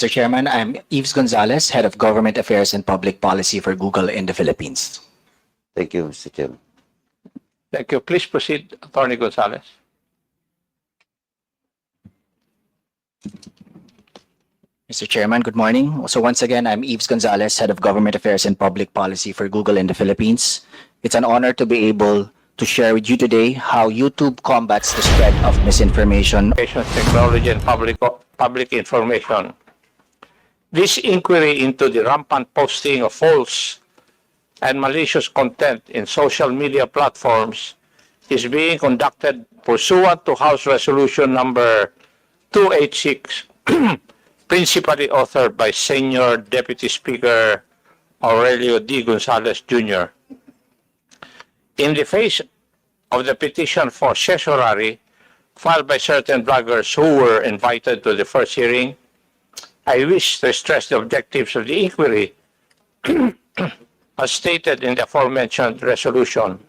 Mr. Chairman, I'm Yves Gonzalez, Head of Government Affairs and Public Policy for Google in the Philippines. Thank you, Mr. Chairman. Thank you. Please proceed, Attorney Gonzalez. Mr. Chairman, good morning. So once again, I'm Yves Gonzalez, Head of Government Affairs and Public Policy for Google in the Philippines. It's an honor to be able to share with you today how YouTube combats the spread of misinformation. Technology and public information. This inquiry into the rampant posting of false and malicious content in social media platforms is being conducted pursuant to House Resolution number 286, principally authored by Senior Deputy Speaker Aurelio D. Gonzalez, Jr. In the face of the petition for certiorari filed by certain bloggers who were invited to the first hearing, I wish to stress the objectives of the inquiry as stated in the aforementioned resolution.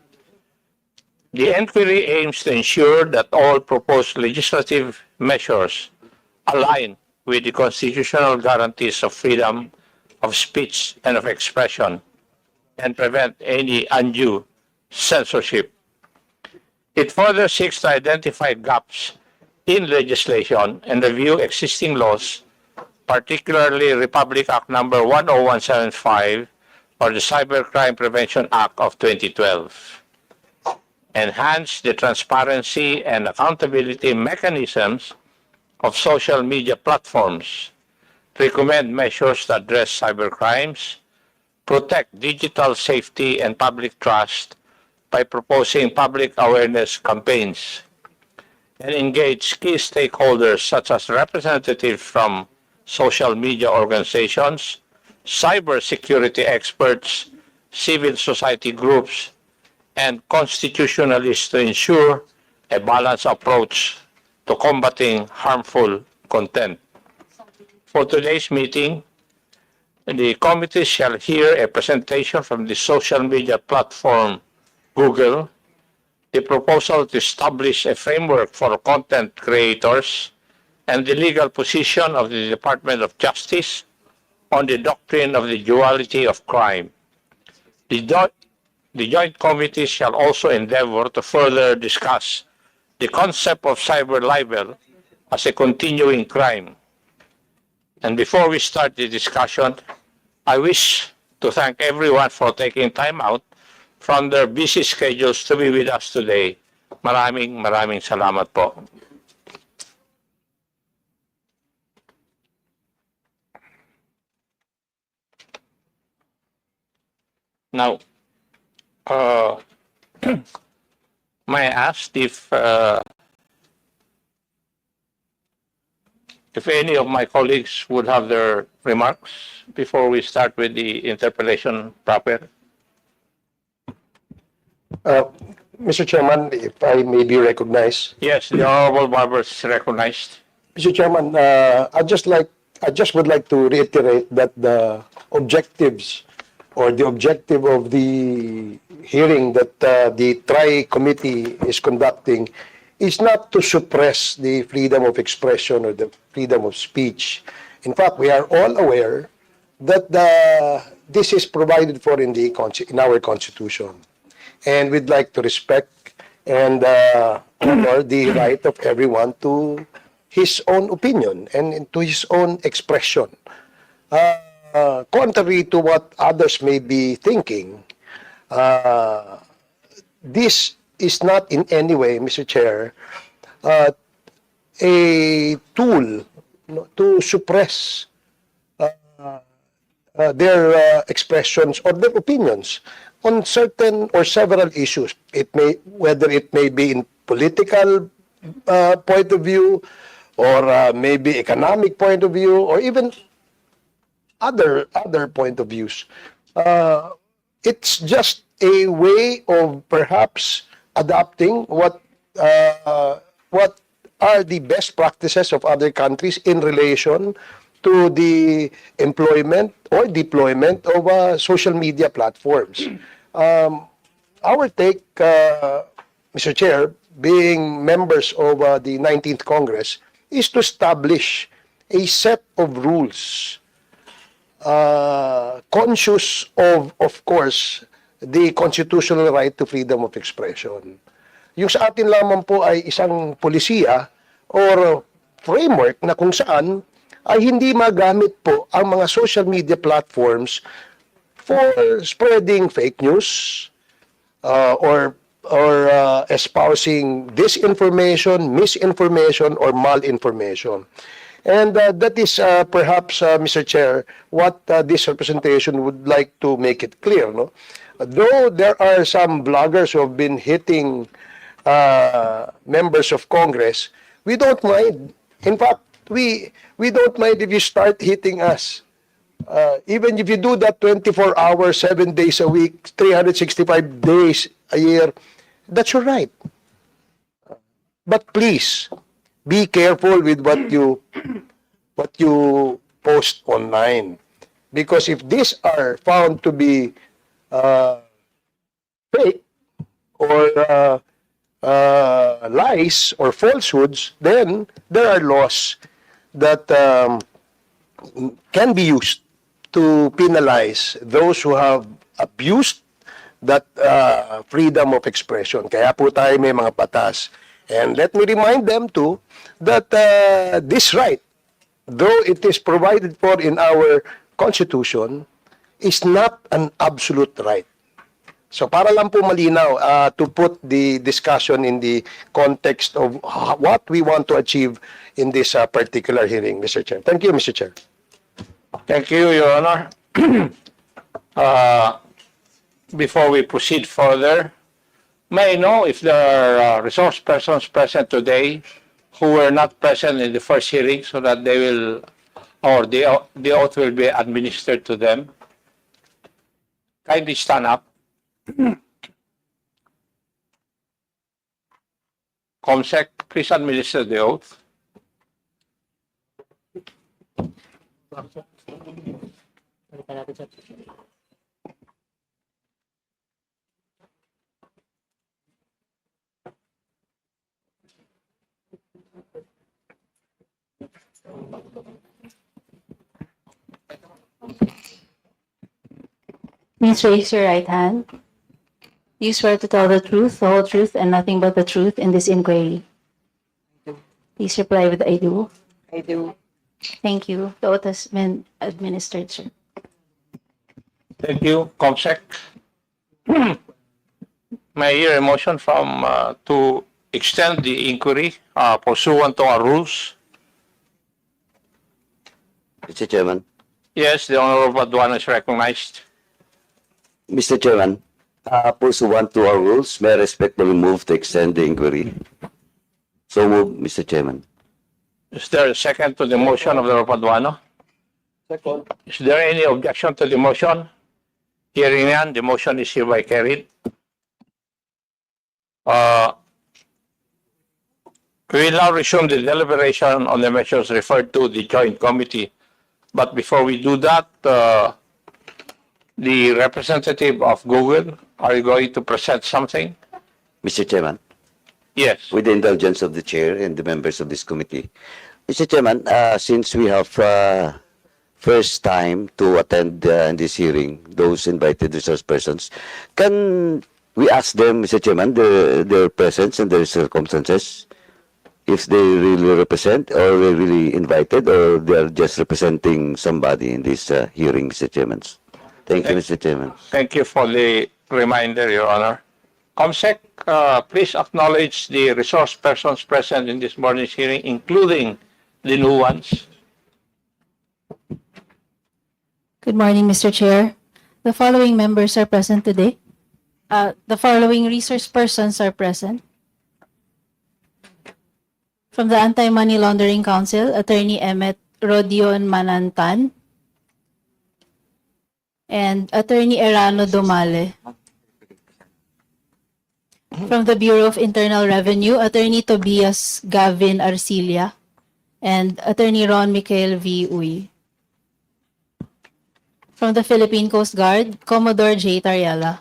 The inquiry aims to ensure that all proposed legislative measures align with the constitutional guarantees of freedom of speech and of expression and prevent any undue censorship. It further seeks to identify gaps in legislation and review existing laws, particularly Republic Act number 10175 or the Cybercrime Prevention Act of 2012. Enhance the transparency and accountability mechanisms of social media platforms, recommend measures to address cybercrimes, protect digital safety and public trust by proposing public awareness campaigns, and engage key stakeholders such as representatives from social media organizations, cybersecurity experts, civil society groups, and constitutionalists to ensure a balanced approach to combating harmful content. For today's meeting, the committee shall hear a presentation from the social media platform Google, the proposal to establish a framework for content creators, and the legal position of the Department of Justice on the doctrine of the duality of crime. The joint committee shall also endeavor to further discuss the concept of cyber libel as a continuing crime. And before we start the discussion, I wish to thank everyone for taking time out from their busy schedules to be with us today. Maraming salamat po. Now, may I ask if any of my colleagues would have their remarks before we start with the interpellation proper? Mr. Chairman, if I may be recognized. Yes, the Honorable Barber is recognized. Mr. Chairman, I just would like to reiterate that the objectives or the objective of the hearing that the Tri-Committee is conducting is not to suppress the freedom of expression or the freedom of speech. In fact, we are all aware that this is provided for in our Constitution. And we'd like to respect and honor the right of everyone to his own opinion and to his own expression. Contrary to what others may be thinking, this is not in any way, Mr. Chair, a tool to suppress their expressions or their opinions on certain or several issues. Whether it may be in political point of view, or maybe economic point of view, or even other point of views. It's just a way of perhaps adopting what are the best practices of other countries in relation to the employment or deployment of social media platforms. Our take, Mr. Chair, being members of the 19th Congress, is to establish a set of rules, conscious of course, the constitutional right to freedom of expression. Yung sa atin lamang po ay isang polisiya or framework na kung saan ay hindi magamit po ang mga social media platforms for spreading fake news, or espousing disinformation, misinformation, or malinformation. And that is perhaps, Mr. Chair, what this representation would like to make it clear. No? Though there are some bloggers who have been hitting members of Congress, we don't mind. In fact, we don't mind if you start hitting us. Even if you do that 24 hours, 7 days a week, 365 days a year, that's your right. But please, be careful with what you post online. Because if these are found to be fake or lies or falsehoods, then there are laws that can be used to penalize those who have abused that freedom of expression. Kaya po tayo may mga batas. And let me remind them too that this right, though it is provided for in our Constitution, is not an absolute right. So para lang po malinaw, to put the discussion in the context of what we want to achieve in this particular hearing, Mr. Chair. Thank you, Mr. Chair. Thank you, Your Honor. Before we proceed further, may I know if there are resource persons present today who were not present in the first hearing so that they will, or the oath will be administered to them? Kindly stand up. Comsec, please administer the oath. Please raise your right hand. You swear to tell the truth, the whole truth, and nothing but the truth in this inquiry. Please reply with I do. I do. Thank you. The oath has been administered, sir. Thank you, Comsec. May I hear a motion from to extend the inquiry pursuant to our rules? Mr. Chairman. Yes, the Honorable Paduano is recognized. Mr. Chairman, pursuant to our rules, may I respectfully move to extend the inquiry. So move, Mr. Chairman. Is there a second to the motion of the Honorable Paduano? Second. Is there any objection to the motion? Hearing none, the motion is hereby carried. We will now resume the deliberation on the measures referred to the joint committee. But before we do that, the representative of Google, are you going to present something? Mr. Chairman, Yes. with the indulgence of the chair and the members of this committee. Mr. Chairman, since we have first time to attend in this hearing, those invited resource persons, can we ask them, Mr. Chairman, their presence and their circumstances? If they really represent, or they really invited, or they are just representing somebody in this hearing, Mr. Chairman. Thank you, Mr. Chairman. Thank you for the reminder, Your Honor. Comsec, please acknowledge the resource persons present in this morning's hearing, including the new ones. Good morning, Mr. Chair. The following members are present today. The following resource persons are present. From the Anti-Money Laundering Council, Attorney Emmet Rodion Manantan and Attorney Erano Domale. From the Bureau of Internal Revenue, Attorney Tobias Gavin Arcilia and Attorney Ron Michael V. Uy. From the Philippine Coast Guard, Commodore J. Tariela.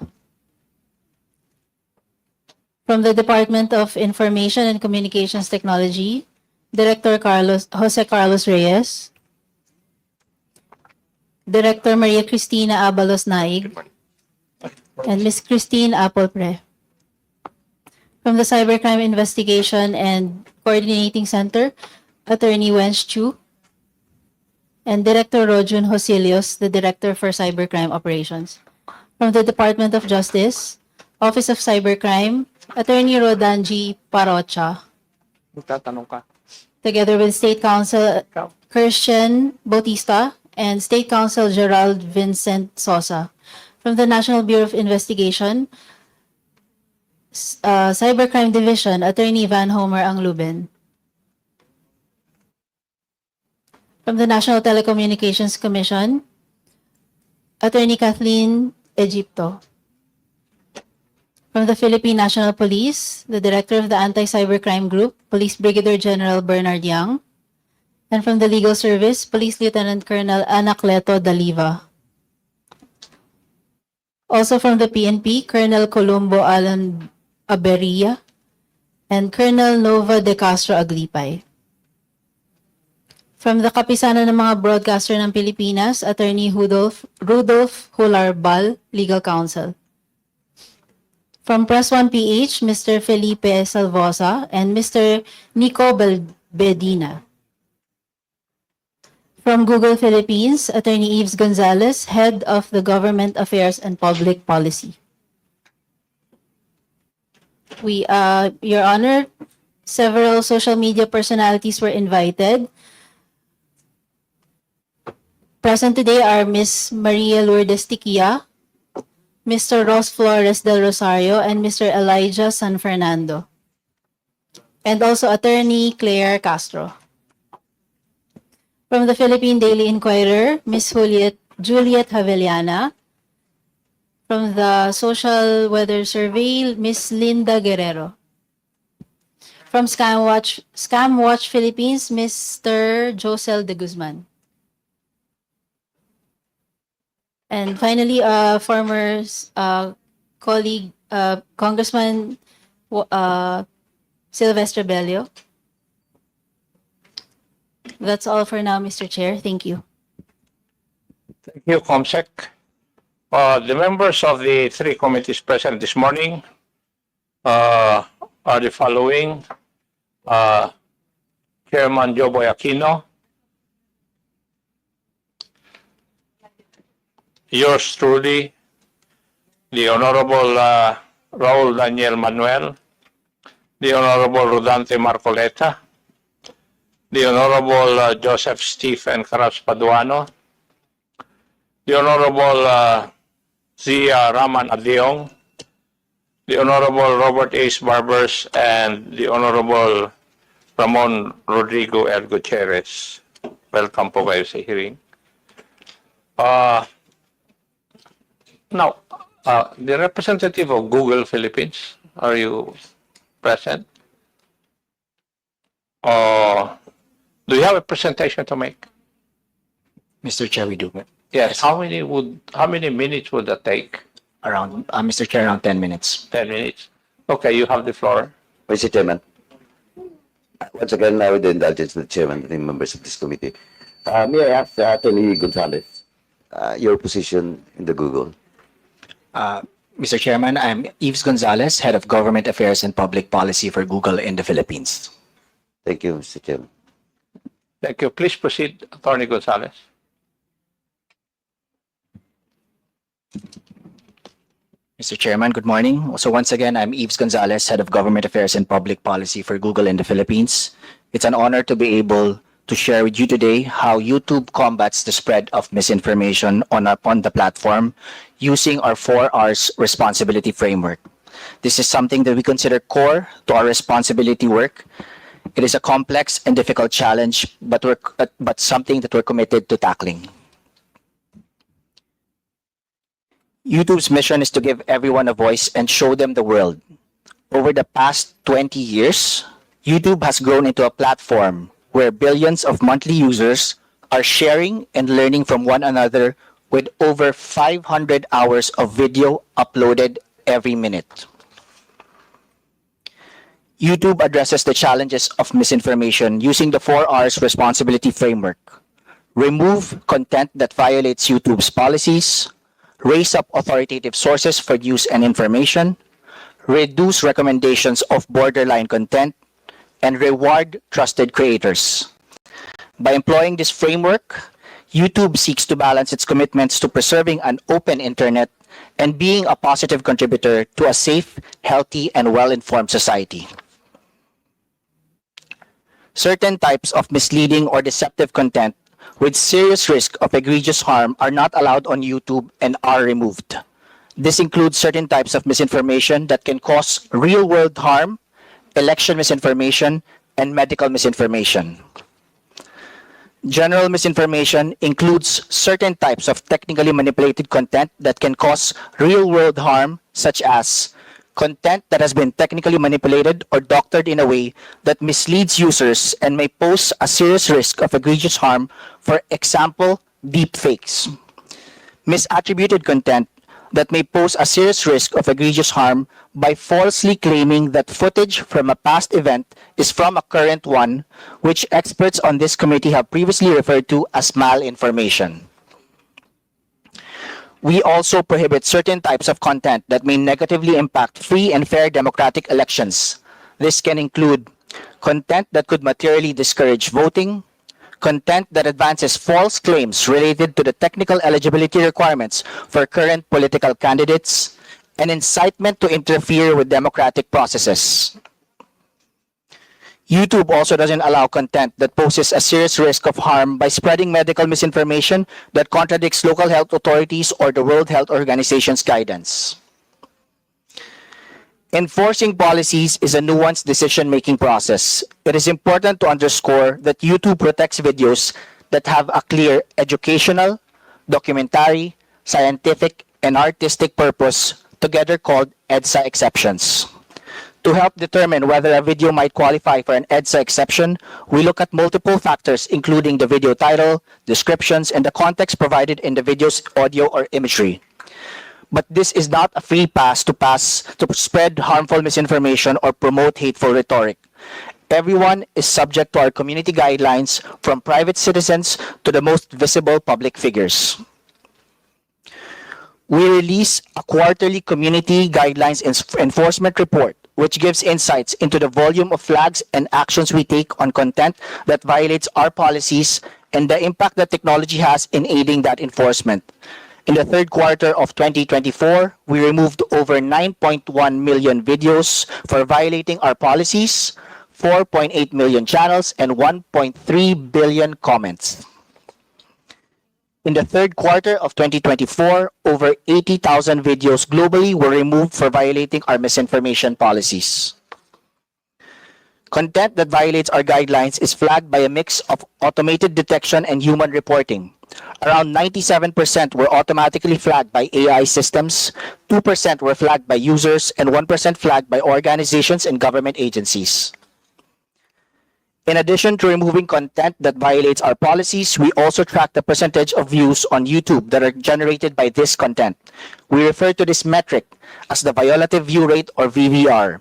From the Department of Information and Communications Technology, Director Jose Carlos Reyes, Director Maria Cristina Abalos Naig, and Ms. Christine Applepre. From the Cybercrime Investigation and Coordinating Center, Attorney Wench Chu, and Director Rojun Hosilios, the Director for Cybercrime Operations. From the Department of Justice, Office of Cybercrime, Attorney Rodanji Parocha, Magtatanong ka. together with State Counsel Christian Bautista and State Counsel Gerald Vincent Sosa. From the National Bureau of Investigation, Cybercrime Division, Attorney Van Homer Angluben. From the National Telecommunications Commission, Attorney Kathleen Egipto. From the Philippine National Police, the Director of the Anti-Cybercrime Group, Police Brigadier General Bernard Yang. And from the Legal Service, Police Lieutenant Colonel Anacleto Daliva. Also from the PNP, Colonel Colombo Alan Aberia and Colonel Nova de Castro Aglipay. From the Kapisanan ng mga Broadcaster ng Pilipinas, Attorney Rudolph Hularbal, Legal Counsel. From Press 1 PH, Mr. Felipe Salvosa and Mr. Nico Bedina. From Google Philippines, Attorney Yves Gonzalez, Head of the Government Affairs and Public Policy. Your Honor, several social media personalities were invited. Present today are Ms. Maria Lourdes Tiquia, Mr. Ross Flores del Rosario, and Mr. Elijah San Fernando. And also Attorney Claire Castro. From the Philippine Daily Inquirer, Ms. Juliet Haveliana. From the Social Weather Survey, Ms. Linda Guerrero. From Scam Watch Philippines, Mr. Josel de Guzman. And finally, former colleague, Congressman Sylvester Bello. That's all for now, Mr. Chair. Thank you. Thank you, Comsec. The members of the three committees present this morning are the following. Chairman Joboy Aquino, yours truly, the Honorable Raul Daniel Manuel, the Honorable Rodante Marcoleta, the Honorable Joseph Stephen Caras Paduano, the Honorable Zia Raman Adiong, the Honorable Robert Ace Barbers, and the Honorable Ramon Rodrigo L. Gutierrez. Welcome po kayo sa hearing. Now, the representative of Google Philippines, are you present? Do you have a presentation to make? Mr. Chair, we do. Yes. How many minutes would that take? Around, Mr. Chair, around 10 minutes. 10 minutes. Okay, you have the floor. Mr. Chairman, once again, with the indulgence of the Chairman and the members of this committee, may I ask Attorney Gonzalez, your position in the Google? Mr. Chairman, I'm Yves Gonzalez, Head of Government Affairs and Public Policy for Google in the Philippines. Thank you, Mr. Chairman. Thank you. Please proceed, Attorney Gonzalez. Mr. Chairman, good morning. So once again, I'm Yves Gonzalez, Head of Government Affairs and Public Policy for Google in the Philippines. It's an honor to be able to share with you today how YouTube combats the spread of misinformation on the platform using our 4 R's responsibility framework. This is something that we consider core to our responsibility work. It is a complex and difficult challenge, but something that we're committed to tackling. YouTube's mission is to give everyone a voice and show them the world. Over the past 20 years, YouTube has grown into a platform where billions of monthly users are sharing and learning from one another with over 500 hours of video uploaded every minute. YouTube addresses the challenges of misinformation using the 4Rs responsibility framework. Remove content that violates YouTube's policies, raise up authoritative sources for news and information, reduce recommendations of borderline content, and reward trusted creators. By employing this framework, YouTube seeks to balance its commitments to preserving an open internet and being a positive contributor to a safe, healthy, and well-informed society. Certain types of misleading or deceptive content with serious risk of egregious harm are not allowed on YouTube and are removed. This includes certain types of misinformation that can cause real-world harm, election misinformation, and medical misinformation. General misinformation includes certain types of technically manipulated content that can cause real-world harm, such as content that has been technically manipulated or doctored in a way that misleads users and may pose a serious risk of egregious harm, for example, deepfakes. Misattributed content that may pose a serious risk of egregious harm by falsely claiming that footage from a past event is from a current one, which experts on this committee have previously referred to as malinformation. We also prohibit certain types of content that may negatively impact free and fair democratic elections. This can include content that could materially discourage voting, content that advances false claims related to the technical eligibility requirements for current political candidates, and incitement to interfere with democratic processes. YouTube also doesn't allow content that poses a serious risk of harm by spreading medical misinformation that contradicts local health authorities or the World Health Organization's guidance. Enforcing policies is a nuanced decision-making process. It is important to underscore that YouTube protects videos that have a clear educational, documentary, scientific, and artistic purpose, together called EDSA exceptions. To help determine whether a video might qualify for an EDSA exception, we look at multiple factors, including the video title, descriptions, and the context provided in the video's audio or imagery. But this is not a free pass to spread harmful misinformation or promote hateful rhetoric. Everyone is subject to our community guidelines, from private citizens to the most visible public figures. We release a quarterly community guidelines enforcement report, which gives insights into the volume of flags and actions we take on content that violates our policies and the impact that technology has in aiding that enforcement. In the third quarter of 2024, we removed over 9.1 million videos for violating our policies, 4.8 million channels, and 1.3 billion comments. In the third quarter of 2024, over 80,000 videos globally were removed for violating our misinformation policies. Content that violates our guidelines is flagged by a mix of automated detection and human reporting. Around 97% were automatically flagged by AI systems, 2% were flagged by users, and 1% flagged by organizations and government agencies. In addition to removing content that violates our policies, we also track the percentage of views on YouTube that are generated by this content. We refer to this metric as the violative view rate, or VVR.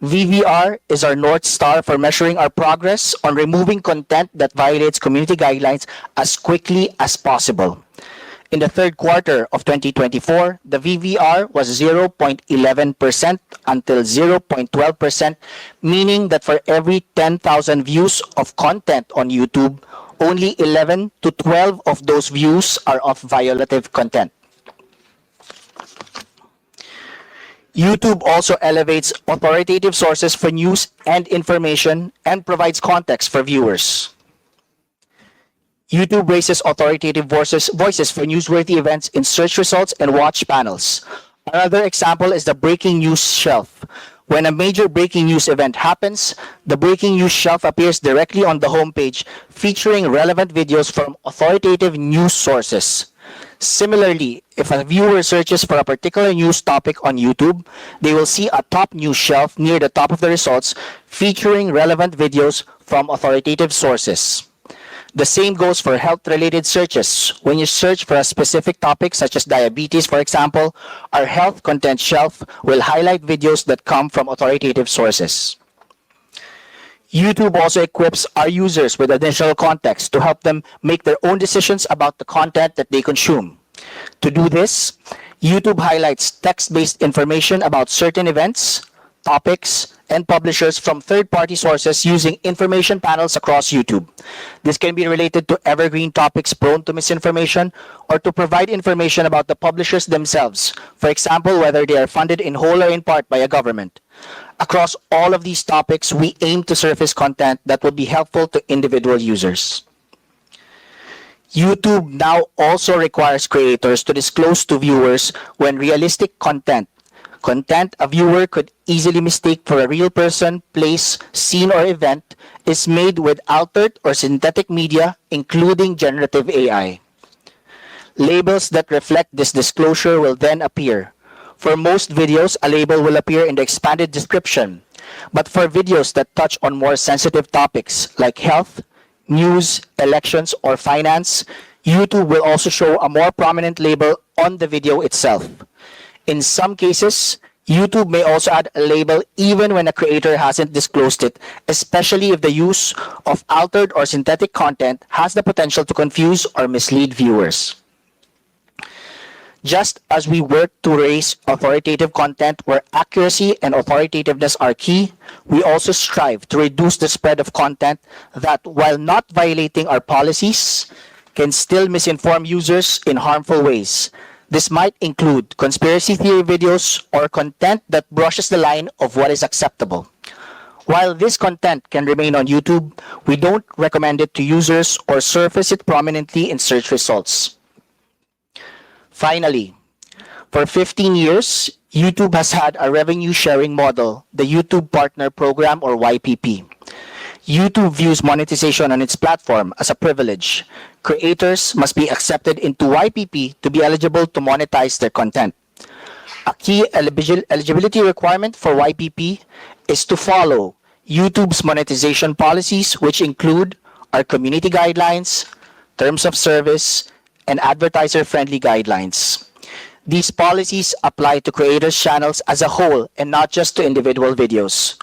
VVR is our North Star for measuring our progress on removing content that violates community guidelines as quickly as possible. In the third quarter of 2024, the VVR was 0.11% until 0.12%, meaning that for every 10,000 views of content on YouTube, only 11 to 12 of those views are of violative content. YouTube also elevates authoritative sources for news and information and provides context for viewers. YouTube raises authoritative voices for newsworthy events in search results and watch panels. Another example is the breaking news shelf. When a major breaking news event happens, the breaking news shelf appears directly on the homepage, featuring relevant videos from authoritative news sources. Similarly, if a viewer searches for a particular news topic on YouTube, they will see a top news shelf near the top of the results, featuring relevant videos from authoritative sources. The same goes for health-related searches. When you search for a specific topic, such as diabetes, for example, our health content shelf will highlight videos that come from authoritative sources. YouTube also equips our users with additional context to help them make their own decisions about the content that they consume. To do this, YouTube highlights text-based information about certain events, topics, and publishers from third-party sources using information panels across YouTube. This can be related to evergreen topics prone to misinformation or to provide information about the publishers themselves, for example, whether they are funded in whole or in part by a government. Across all of these topics, we aim to surface content that will be helpful to individual users. YouTube now also requires creators to disclose to viewers when realistic content a viewer could easily mistake for a real person, place, scene, or event is made with altered or synthetic media, including generative AI. Labels that reflect this disclosure will then appear. For most videos, a label will appear in the expanded description. But for videos that touch on more sensitive topics like health, news, elections, or finance, YouTube will also show a more prominent label on the video itself. In some cases, YouTube may also add a label even when a creator hasn't disclosed it, especially if the use of altered or synthetic content has the potential to confuse or mislead viewers. Just as we work to raise authoritative content where accuracy and authoritativeness are key, we also strive to reduce the spread of content that, while not violating our policies, can still misinform users in harmful ways. This might include conspiracy theory videos or content that brushes the line of what is acceptable. While this content can remain on YouTube, we don't recommend it to users or surface it prominently in search results. Finally, for 15 years, YouTube has had a revenue sharing model, the YouTube Partner Program or YPP. YouTube views monetization on its platform as a privilege. Creators must be accepted into YPP to be eligible to monetize their content. A key eligibility requirement for YPP is to follow YouTube's monetization policies, which include our community guidelines, terms of service, and advertiser-friendly guidelines. These policies apply to creators' channels as a whole and not just to individual videos.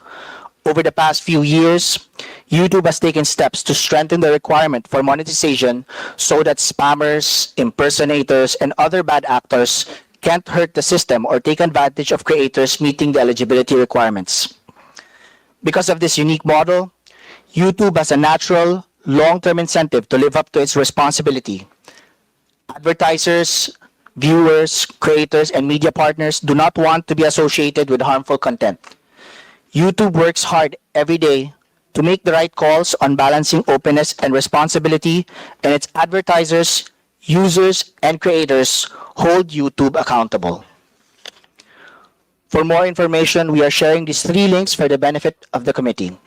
Over the past few years, YouTube has taken steps to strengthen the requirement for monetization so that spammers, impersonators, and other bad actors can't hurt the system or take advantage of creators meeting the eligibility requirements. Because of this unique model, YouTube has a natural, long-term incentive to live up to its responsibility. Advertisers, viewers, creators, and media partners do not want to be associated with harmful content. YouTube works hard every day to make the right calls on balancing openness and responsibility, and its advertisers, users, and creators hold YouTube accountable. For more information, we are sharing these 3 links for the benefit of the committee.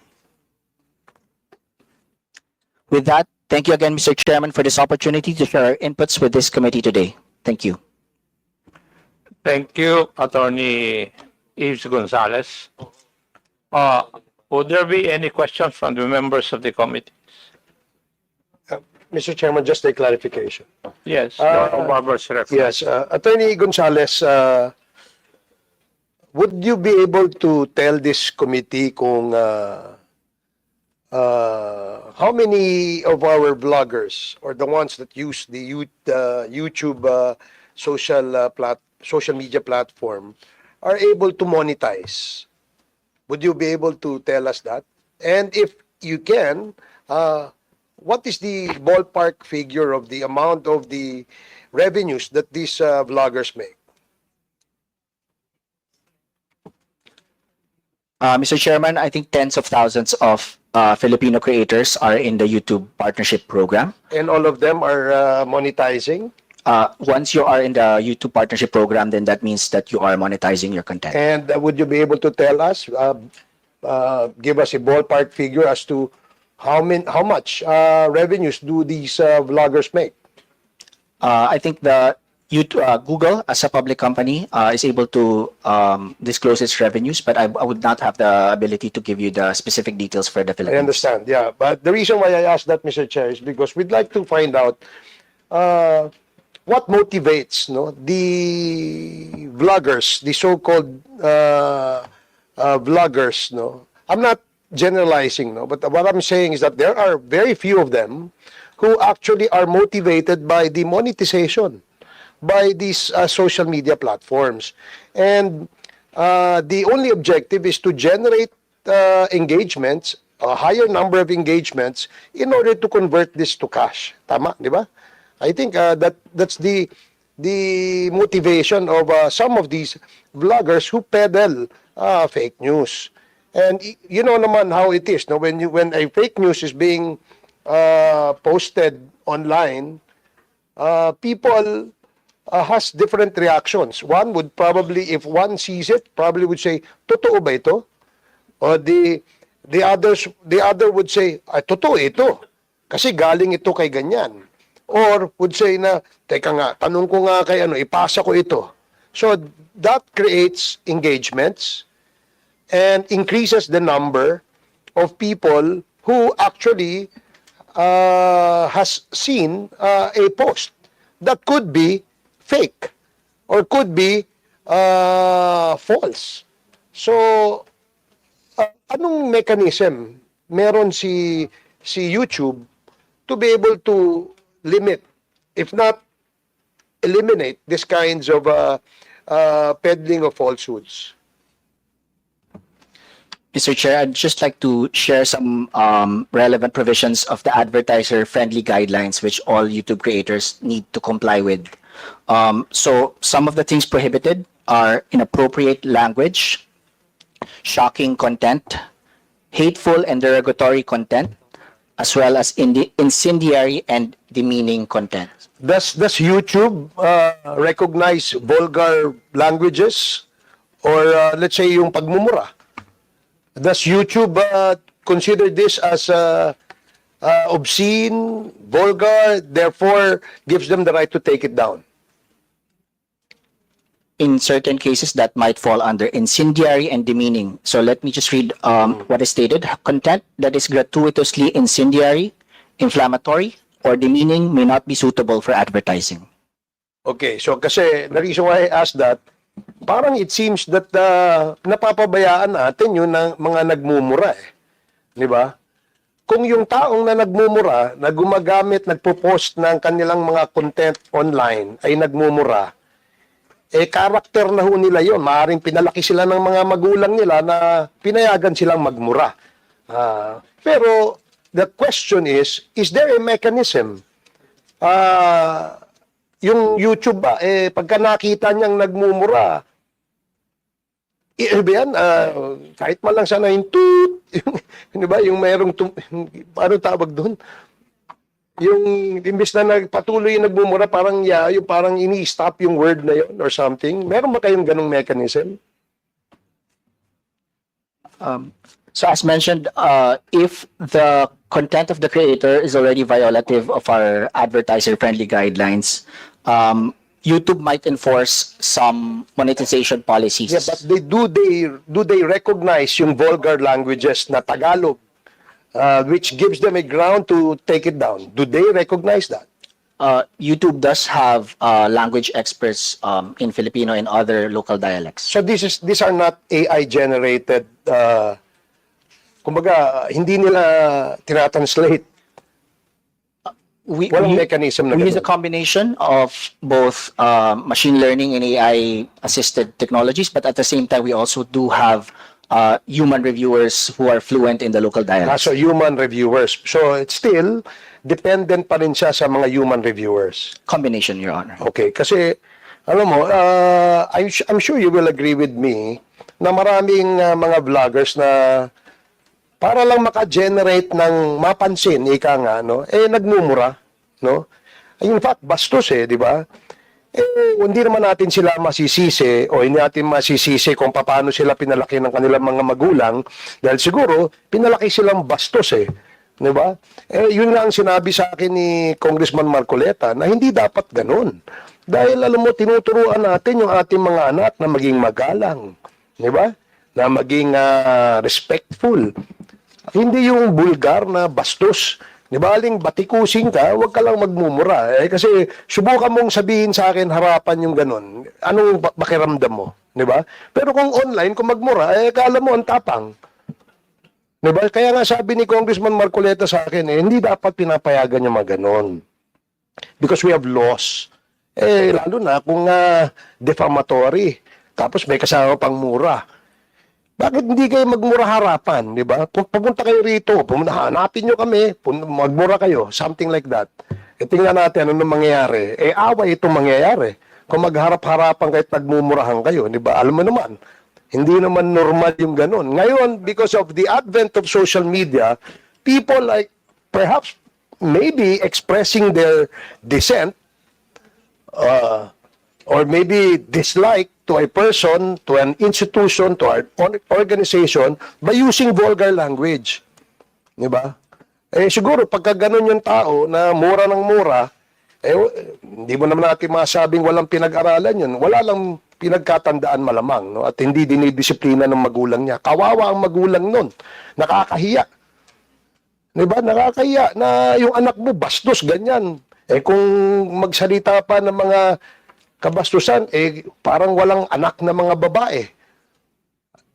With that, thank you again, Mr. Chairman, for this opportunity to share our inputs with this committee today. Thank you. Thank you, Attorney Yves Gonzalez. Would there be any questions from the members of the committee? Mr. Chairman, just a clarification. Yes, Dr. Barber's reference. Yes, Attorney Gonzalez, would you be able to tell this committee kung how many of our vloggers or the ones that use the YouTube social media platform are able to monetize? Would you be able to tell us that? And if you can, what is the ballpark figure of the amount of the revenues that these vloggers make? Mr. Chairman, I think tens of thousands of Filipino creators are in the YouTube Partnership Program. And all of them are monetizing? Once you are in the YouTube Partnership Program, then that means that you are monetizing your content. And would you be able to tell us, give us a ballpark figure as to how much revenues do these vloggers make? I think the Google, as a public company, is able to disclose its revenues, but I would not have the ability to give you the specific details for the Philippines. I understand, yeah. But the reason why I asked that, Mr. Chair, is because we'd like to find out what motivates the vloggers, the so-called vloggers. I'm not generalizing, no? But what I'm saying is that there are very few of them who actually are motivated by the monetization by these social media platforms. And the only objective is to generate engagements, a higher number of engagements, in order to convert this to cash. Tama, di ba? I think that's the motivation of some of these vloggers who peddle fake news. And you know naman how it is, no? When a fake news is being posted online, people has different reactions. One would probably, if one sees it, probably would say, "Totoo ba ito?" Or the other would say, "Ay, totoo ito. Kasi galing ito kay ganyan." Or would say na, "Teka nga, tanong ko nga kay ano, ipasa ko ito." So that creates engagements and increases the number of people who actually has seen a post that could be fake or could be false. So, anong mechanism meron si YouTube to be able to limit, if not eliminate, these kinds of peddling of falsehoods? Mr. Chair, I'd just like to share some relevant provisions of the advertiser-friendly guidelines which all YouTube creators need to comply with. So some of the things prohibited are inappropriate language, shocking content, hateful and derogatory content, as well as incendiary and demeaning content. Does YouTube recognize vulgar languages or let's say yung pagmumura? Does YouTube consider this as obscene, vulgar, therefore gives them the right to take it down? In certain cases, that might fall under incendiary and demeaning. So let me just read what is stated. Content that is gratuitously incendiary, inflammatory, or demeaning may not be suitable for advertising. Okay, so kasi the reason why I asked that, parang it seems that napapabayaan natin yung mga nagmumura eh. Di ba? Kung yung taong na nagmumura, na gumagamit, nagpo-post ng kanilang mga content online ay nagmumura, eh karakter na ho nila yun. Maaaring pinalaki sila ng mga magulang nila na pinayagan silang magmura. Pero the question is there a mechanism? Yung YouTube ba, pagka nakita niyang nagmumura, yan, kahit man lang sana yung toot, di ba, yung mayroong, paano tawag doon? Yung, imbis na nagpatuloy yung nagmumura, parang, yung parang ini-stop yung word na yun or something. Meron ba kayong ganong mechanism? So as mentioned, if the content of the creator is already violative of our advertiser-friendly guidelines, YouTube might enforce some monetization policies. Yeah, but do they recognize yung vulgar languages na Tagalog, which gives them a ground to take it down? Do they recognize that? YouTube does have language experts in Filipino and other local dialects. So these are not AI generated, kumbaga hindi nila tinatranslate. Walang mechanism na we use a ganun. combination of both machine learning and AI assisted technologies, but at the same time we also do have human reviewers who are fluent in the local dialects. So human reviewers. So it's still dependent pa rin siya sa mga human reviewers. Combination, Your Honor. Okay, kasi alam mo, I'm sure you will agree with me na maraming mga vloggers na para lang maka-generate ng mapansin, ika nga, no? Nagmumura, no? In fact, bastos di ba? Hindi naman natin sila masisisi o hindi natin masisisi kung paano sila pinalaki ng kanilang mga magulang dahil siguro pinalaki silang bastos di ba? Yun nga ang sinabi sa akin ni Congressman Marcoleta na hindi dapat ganun. Dahil alam mo, tinuturuan natin yung ating mga anak na maging magalang, di ba? Na maging respectful. Hindi yung bulgar na bastos. Di ba, aling batikusin ka, huwag ka lang magmumura. Kasi subukan mong sabihin sa akin harapan yung ganun. Anong pakiramdam mo? Di ba? Pero kung online, kung magmura, kala mo ang tapang. Diba? Kaya nga sabi ni Congressman Marcoleta sa akin, hindi dapat pinapayagan yung mga ganon. Because we have laws. Lalo na kung defamatory. Tapos may kasama pang mura. Bakit hindi kayo magmura harapan, di ba? Pupunta kayo rito, hanapin nyo kami, magmura kayo, something like that. Tingnan natin ano mangyayari. Away itong mangyayari. Kung magharap-harapan kahit nagmumurahan kayo, di ba? Alam mo naman, hindi naman normal yung ganun. Ngayon, because of the advent of social media, people like perhaps maybe expressing their dissent or maybe dislike to a person, to an institution, to an organization by using vulgar language. Di ba? Siguro, pagka ganun yung tao na mura ng mura, hindi mo naman natin masabing walang pinag-aralan yun. Wala lang pinagkatandaan malamang, no? At hindi dinidisiplina ng magulang niya. Kawawa ang magulang nun. Nakakahiya. Diba? Nakakahiya na yung anak mo bastos, ganyan. Kung magsalita pa ng mga kabastusan, parang walang anak na mga babae.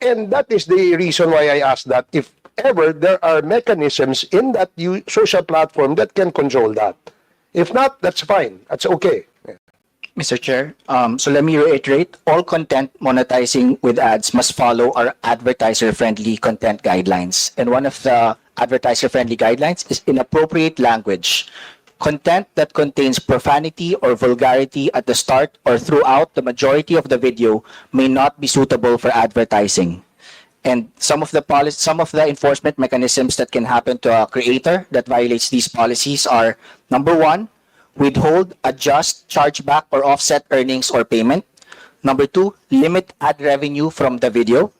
And that is the reason why I asked that if ever there are mechanisms in that social platform that can control that. If not, that's fine. That's okay. Mr. Chair, so let me reiterate, all content monetizing with ads must follow our advertiser-friendly content guidelines. And one of the advertiser-friendly guidelines is inappropriate language. Content that contains profanity or vulgarity at the start or throughout the majority of the video may not be suitable for advertising. And some of the enforcement mechanisms that can happen to a creator that violates these policies are, number one, withhold, adjust, chargeback, or offset earnings or payment. Number two, limit ad revenue from the video.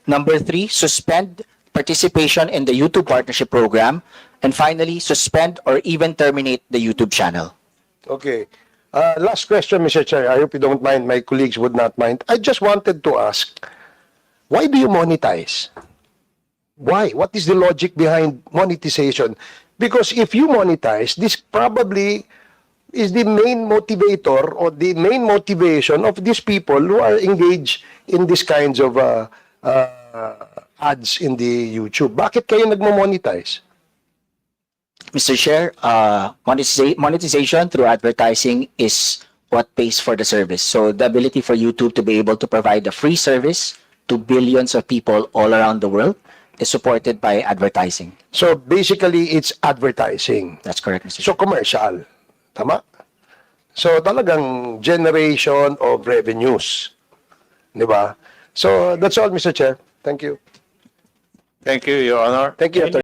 Number three, suspend participation in the YouTube partnership program. And finally, suspend or even terminate the YouTube channel. Okay. Last question, Mr. Chair. I hope you don't mind. My colleagues would not mind. I just wanted to ask, why do you monetize? Why? What is the logic behind monetization? Because if you monetize, this probably is the main motivator or the main motivation of these people who are engaged in these kinds of ads in the YouTube. Bakit kayo nagmo-monetize? Mr. Chair, monetization through advertising is what pays for the service. So the ability for YouTube to be able to provide a free service to billions of people all around the world is supported by advertising. So basically, it's advertising. That's correct, Mr. So Chair. commercial. Tama? So talagang generation of revenues. Di ba? So that's all, Mr. Chair. Thank you. Thank you, Your Honor. Thank you, Atty.